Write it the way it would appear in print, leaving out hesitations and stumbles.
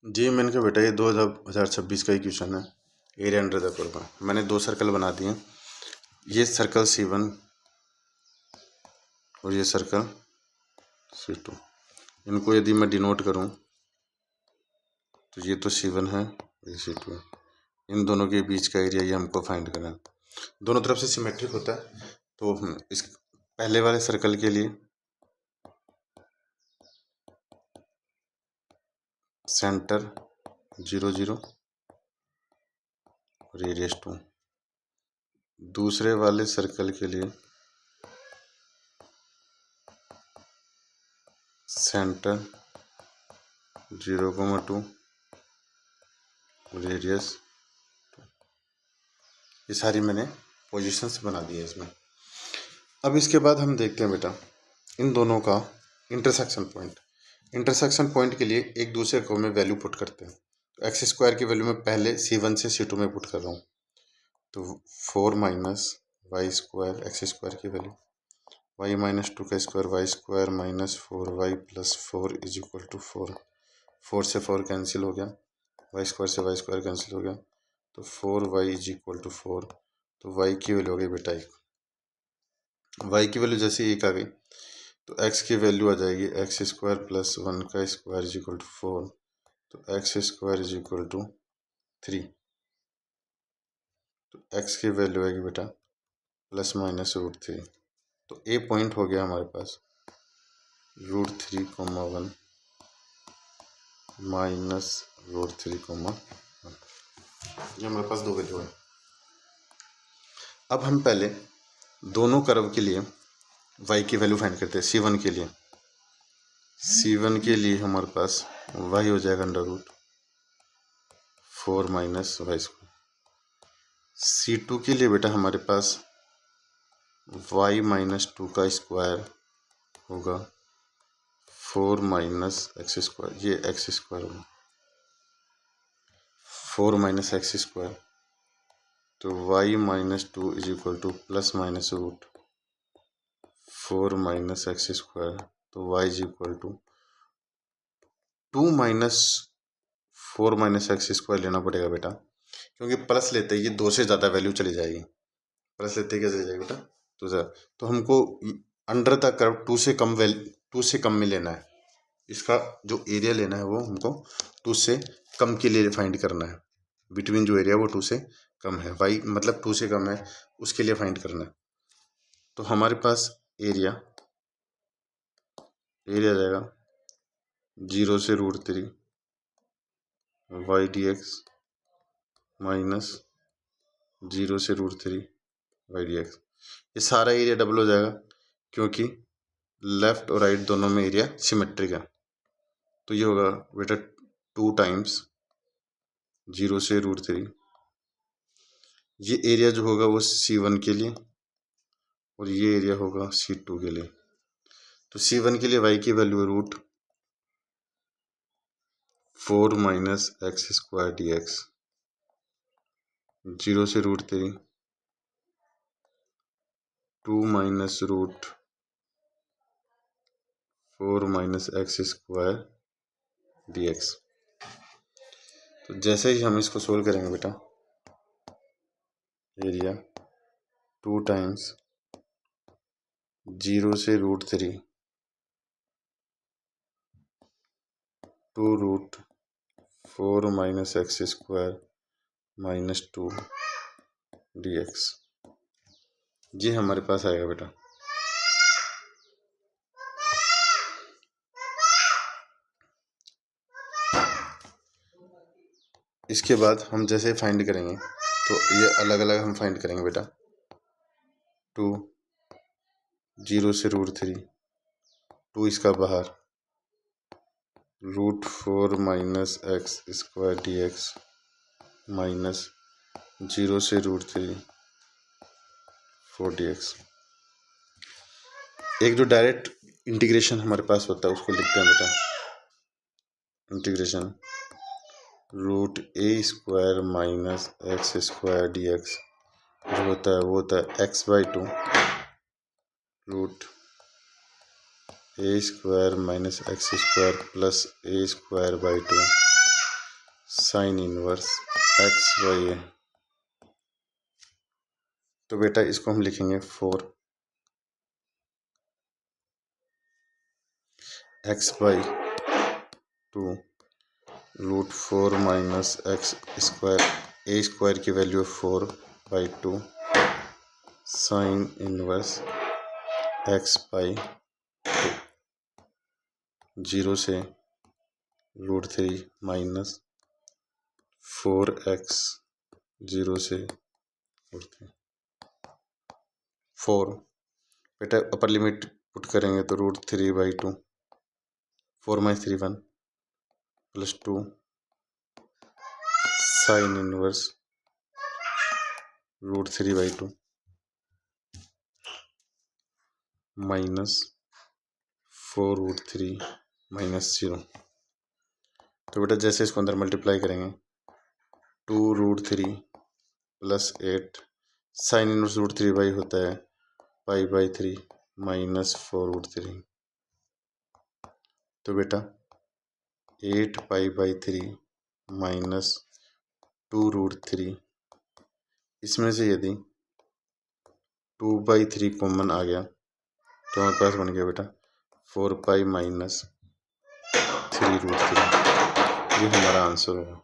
जी मैंने कहा बेटा ये 2026 का ही क्वेश्चन है। एरिया अंडर द कर्व का मैंने दो सर्कल बना दिए। ये सर्कल C1 और ये सर्कल C2। इनको यदि मैं डिनोट करूं तो ये तो C1 है, ये C2 है। इन दोनों के बीच का एरिया ये हमको फाइंड करना है। दोनों तरफ से सिमेट्रिक होता है। तो इस पहले वाले सर्कल के लिए सेंटर 0 0 और रेडियस 2। दूसरे वाले सर्कल के लिए सेंटर 0,2 रेडियस 2। ये सारी मैंने पोजीशंस बना दी है इसमें। अब इसके बाद हम देखते हैं बेटा इन दोनों का इंटरसेक्शन पॉइंट। इंटरसेक्शन पॉइंट के लिए एक दूसरे को मैं वैल्यू पुट करते हैं। तो एक्स स्क्वायर की वैल्यू मैं पहले C1 से C2 में पुट कर रहा हूँ। तो 4 minus y square x square की वैल्यू, वाई माइनस 2 का square y square minus 4y plus 4 is equal to 4। 4 से 4 कैंसिल हो गया, वाई स्क्वायर से वाई स्क्वायर कैंसिल हो गया, तो 4y इज इक्वल टू 4। तो y की वैल्यू हो गई बेटा 1। y की वैल्यू जैसे 1 आ गई तो x की वैल्यू आ जाएगी एक्स स्क्वायर प्लस 1 का स्क्वायर इज इक्वल टू 4। तो x square is equal to 3। तो x की वैल्यू आएगी बेटा प्लस माइनस √3। तो ए पॉइंट हो गया हमारे पास √3,1 माइनस √3,1। ये हमारे पास दो वैल्यू है। अब हम पहले दोनों कर्व के लिए y की वैल्यू फाइंड करते हैं। C1 के लिए हमारे पास y हो जाएगा √4 माइनस वाई स्क्वायर। C2 के लिए बेटा हमारे पास y माइनस 2 का स्क्वायर होगा 4 माइनस एक्स स्क्वायर, ये एक्स स्क्वायर होगा 4 माइनस एक्स स्क्वायर। तो y minus 2 is equal to plus minus √4 minus x square. तो y is equal to 2 minus 4 minus x square लेना पड़ेगा बेटा, क्योंकि प्लस लेते ही ये 2 से ज़्यादा वैल्यू चली जाएगी। प्लस लेते क्या चली जाएगी बेटा तो हमको अंडर द कर्व 2 से कम में लेना है। इसका जो एरिया लेना है वो हमको 2 से कम के लिए फाइंड करना है। बिटवीन जो एरिया वो 2 से कम है, y मतलब 2 से कम है उसके लिए फाइंड करना है। तो हमारे पास एरिया आ जाएगा 0 से √3 वाई dx माइनस 0 से √3 वाई dx। ये सारा एरिया डबल हो जाएगा क्योंकि लेफ्ट और राइट दोनों में एरिया सिमेट्रिक है। तो ये होगा बेटा 2 टाइम्स 0 से √3। ये एरिया जो होगा वो C1 के लिए और ये एरिया होगा C2 के लिए। तो C1 के लिए y की वैल्यू है √4 माइनस एक्स स्क्वायर dx, 0 से √3 2 minus √4 minus x square dx। तो जैसे ही हम इसको सोल्व करेंगे बेटा एरिया 2 टाइम्स 0 से √3 2 √4 minus x square minus 2 dx, ये हमारे पास आएगा बेटा। इसके बाद हम जैसे फाइंड करेंगे तो ये अलग अलग हम फाइंड करेंगे बेटा। 2 0 से √3 2 इसका बाहर √4 minus x square dx minus 0 से √3 4 dx। एक जो डायरेक्ट इंटीग्रेशन हमारे पास होता है उसको लिखते हैं बेटा integration √a² minus x square dx जो होता है वो होता है x/2 √a² minus x square plus a² 2 sine inverse x by a. तो बेटा इसको हम लिखेंगे 4 x by 2 root 4 minus x square, a square की value 4 by 2 sine inverse x by 0 से रूट 3 माइनस 4x 0 से रूट 3 4। बेटा अपर लिमिट पुट करेंगे तो root 3 by 2 4 minus 3 1 plus 2 sine inverse root 3 by 2 minus 4 root 3 minus 0। तो बेटा जैसे इसको अंदर मल्टीप्लाई करेंगे 2 root 3 plus 8 sine inverse root 3 by होता है पाई बाई 3 माइनस 4 रूट 3। तो बेटा 8 पाई बाई 3 माइनस 2 रूट 3, इसमें से यदि 2 बाई 3 कॉमन आ गया तो हमारे पास बन गया बेटा 4 पाई माइनस 3 रूट 3। ये हमारा आंसर होगा।